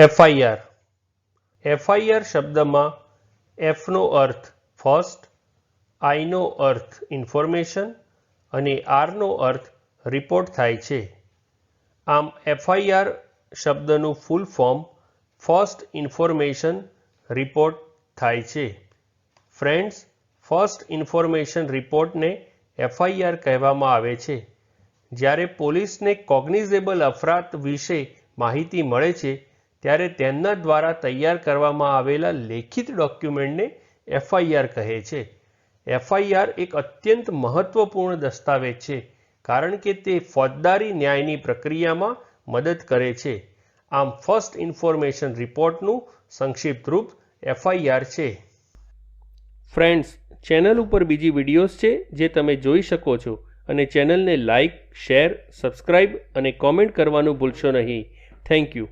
FIR. FIR શબ્દમાં એફનો અર્થ first, આઈનો અર્થ information અને આરનો અર્થ report થાય છે. આમ એફઆઈઆર શબ્દનું full form first information report થાય છે. ફ્રેન્ડ્સ, ફર્સ્ટ ઇન્ફોર્મેશન રિપોર્ટને એફઆઈઆર કહેવામાં આવે છે. જ્યારે પોલીસને કોગ્નિઝેબલ અફરાત વિશે માહિતી મળે છે ત્યારે તેમના દ્વારા તૈયાર કરવામાં આવેલા લેખિત ડોક્યુમેન્ટને એફઆઈઆર કહે છે. એફઆઈઆર એક અત્યંત મહત્વપૂર્ણ દસ્તાવેજ છે કારણ કે તે ફોજદારી ન્યાયની પ્રક્રિયામાં મદદ કરે છે. આમ ફર્સ્ટ ઇન્ફોર્મેશન રિપોર્ટનું સંક્ષિપ્ત રૂપ એફઆઈઆર છે. ફ્રેન્ડ્સ, ચેનલ ઉપર બીજી વિડીયોઝ છે જે તમે જોઈ શકો છો અને ચેનલને લાઇક, શેર, સબસ્ક્રાઇબ અને કોમેન્ટ કરવાનું ભૂલશો નહીં. Thank you.